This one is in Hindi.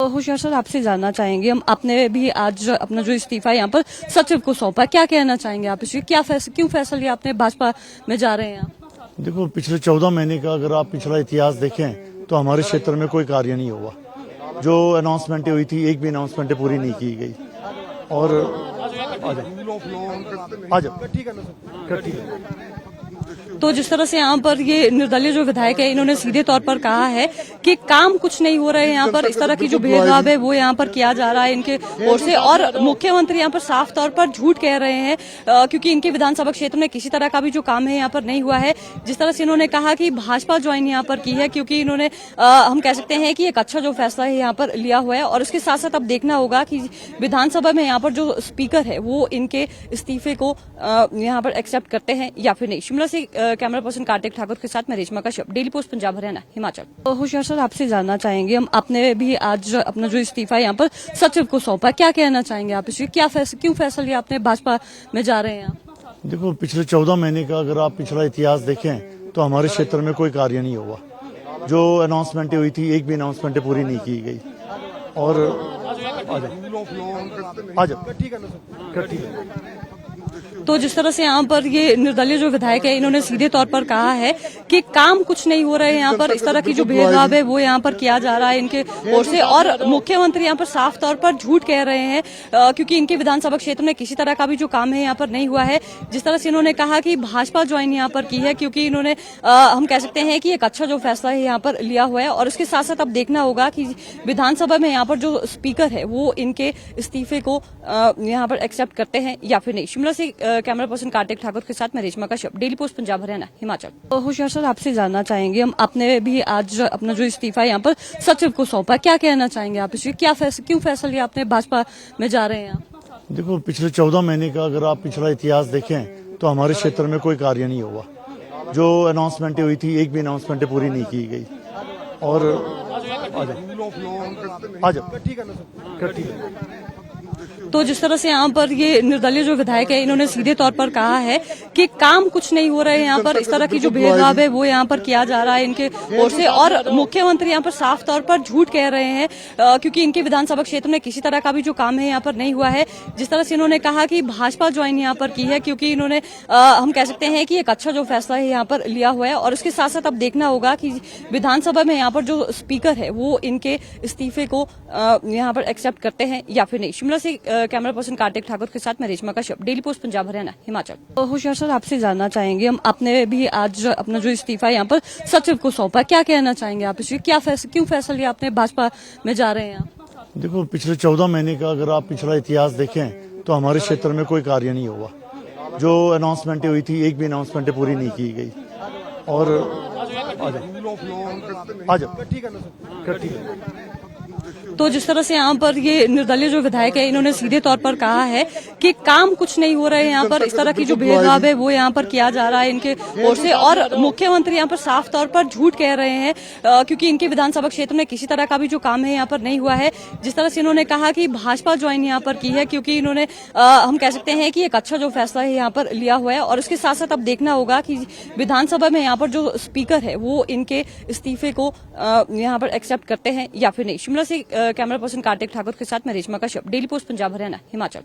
होशियार सर, आपसे जानना चाहेंगे हम, आपने भी आज अपना जो इस्तीफा यहाँ पर सचिव को सौंपा, क्या कहना चाहेंगे आप इसलिए, क्यों फैसला लिया आपने, भाजपा में जा रहे हैं आप? देखो, पिछले 14 महीने का अगर आप पिछला इतिहास देखें तो हमारे क्षेत्र में कोई कार्य नहीं हुआ। जो अनाउंसमेंटें हुई थी, एक भी अनाउंसमेंटें पूरी नहीं की गई। और आ जाओ ठीक है। तो जिस तरह से यहाँ पर ये निर्दलीय जो विधायक है, इन्होंने सीधे तौर पर कहा है कि काम कुछ नहीं हो रहे हैं यहाँ पर, इस तरह की जो भेदभाव है वो यहाँ पर किया जा रहा है इनके ओर से, और मुख्यमंत्री यहाँ पर साफ तौर पर झूठ कह रहे हैं क्योंकि इनके विधानसभा क्षेत्र में किसी तरह का भी जो काम है यहाँ पर नहीं हुआ है। जिस तरह से इन्होंने कहा कि भाजपा ज्वाइन यहाँ पर की है, क्योंकि इन्होंने हम कह सकते हैं कि एक अच्छा जो फैसला है यहाँ पर लिया हुआ है, और उसके साथ साथ अब देखना होगा कि विधानसभा में यहाँ पर जो स्पीकर है वो इनके इस्तीफे को यहाँ पर एक्सेप्ट करते हैं या फिर नहीं। शिमला से कैमरा पर्सन कार्तिक ठाकुर के साथ मैं रेशमा कश्यप, डेली पोस्ट पंजाब हरियाणा हिमाचल। होशियार सर, आपसे जानना चाहेंगे हम, आपने भी आज अपना जो इस्तीफा यहाँ पर सचिव को सौंपा, क्या कहना चाहेंगे आप इसलिए, क्यों फैसला लिया आपने, भाजपा में जा रहे हैं आप? देखो, पिछले 14 महीने का अगर आप पिछला इतिहास देखें तो हमारे क्षेत्र में कोई कार्य नहीं हुआ। जो अनाउंसमेंटें हुई थी, एक भी अनाउंसमेंटें पूरी नहीं की गई। और आ जाओ ठीक है। तो जिस तरह से यहाँ पर ये निर्दलीय जो विधायक है, इन्होंने सीधे तौर पर कहा है कि काम कुछ नहीं हो रहे हैं यहाँ पर, इस तरह की जो भेदभाव है वो यहाँ पर किया जा रहा है इनके ओर से, और मुख्यमंत्री यहाँ पर साफ तौर पर झूठ कह रहे हैं क्योंकि इनके विधानसभा क्षेत्र में किसी तरह का भी जो काम है यहाँ पर नहीं हुआ है। जिस तरह से इन्होंने कहा कि भाजपा ज्वाइन यहाँ पर की है, क्योंकि इन्होंने हम कह सकते हैं कि एक अच्छा जो फैसला है यहाँ पर लिया हुआ है, और उसके साथ साथ अब देखना होगा कि विधानसभा में यहाँ पर जो स्पीकर है वो इनके इस्तीफे को यहाँ पर एक्सेप्ट करते हैं या फिर नहीं। शिमला से कैमरा पर्सन कार्तिक ठाकुर के साथ मैं रेशमा कश्यप, डेली पोस्ट पंजाब हरियाणा हिमाचल। होशियार सर, आपसे जानना चाहेंगे हम, आपने भी आज अपना जो इस्तीफा यहाँ पर सचिव को सौंपा, क्या कहना चाहेंगे आप इसलिए, क्यों फैसला लिया आपने, भाजपा में जा रहे हैं आप? देखो, पिछले 14 महीने का अगर आप पिछला इतिहास देखें तो हमारे क्षेत्र में कोई कार्य नहीं हुआ। जो अनाउंसमेंटें हुई थी, एक भी अनाउंसमेंटें पूरी नहीं की गई। और आ जाओ ठीक है। तो जिस तरह से यहाँ पर ये निर्दलीय जो विधायक है, इन्होंने सीधे तौर पर कहा है कि काम कुछ नहीं हो रहे हैं यहाँ पर, इस तरह की जो भेदभाव है वो यहाँ पर किया जा रहा है इनके ओर से, और मुख्यमंत्री यहाँ पर साफ तौर पर झूठ कह रहे हैं क्योंकि इनके विधानसभा क्षेत्र में किसी तरह का भी जो काम है यहाँ पर नहीं हुआ है। जिस तरह से इन्होंने कहा कि भाजपा ज्वाइन यहाँ पर की है, क्योंकि इन्होंने हम कह सकते हैं कि एक अच्छा जो फैसला है यहाँ पर लिया हुआ है, और उसके साथ साथ अब देखना होगा कि विधानसभा में यहाँ पर जो स्पीकर है वो इनके इस्तीफे को यहाँ पर एक्सेप्ट करते हैं या फिर नहीं। शिमला से कैमरा पर्सन कार्तिक ठाकुर के साथ मैं रेशमा कश्यप, डेली पोस्ट पंजाब हरियाणा हिमाचल। होशियार सर, आपसे जानना चाहेंगे हम, आपने भी आज अपना जो इस्तीफा यहाँ पर सचिव को सौंपा, क्या कहना चाहेंगे आप इसलिए, क्यों फैसला लिया आपने, भाजपा में जा रहे हैं आप? देखो, पिछले 14 महीने का अगर आप पिछला इतिहास देखें तो हमारे क्षेत्र में कोई कार्य नहीं हुआ। जो अनाउंसमेंटें हुई थी, एक भी अनाउंसमेंटें पूरी नहीं की गई। और आ जाओ ठीक है। तो जिस तरह से यहाँ पर ये निर्दलीय जो विधायक है, इन्होंने सीधे तौर पर कहा है कि काम कुछ नहीं हो रहे हैं यहाँ पर, इस तरह की जो भेदभाव है वो यहाँ पर किया जा रहा है इनके ओर से, और मुख्यमंत्री यहाँ पर साफ तौर पर झूठ कह रहे हैं क्योंकि इनके विधानसभा क्षेत्र में किसी तरह का भी जो काम है यहाँ पर नहीं हुआ है। जिस तरह से इन्होंने कहा कि भाजपा ज्वाइन यहाँ पर की है, क्योंकि इन्होंने हम कह सकते हैं कि एक अच्छा जो फैसला है यहाँ पर लिया हुआ है, और उसके साथ साथ अब देखना होगा कि विधानसभा में यहाँ पर जो स्पीकर है वो इनके इस्तीफे को यहाँ पर एक्सेप्ट करते हैं या फिर नहीं। शिमला से कैमरा पर्सन कार्तिक ठाकुर के साथ मैं रेशमा कश्यप, डेली पोस्ट पंजाब हरियाणा हिमाचल।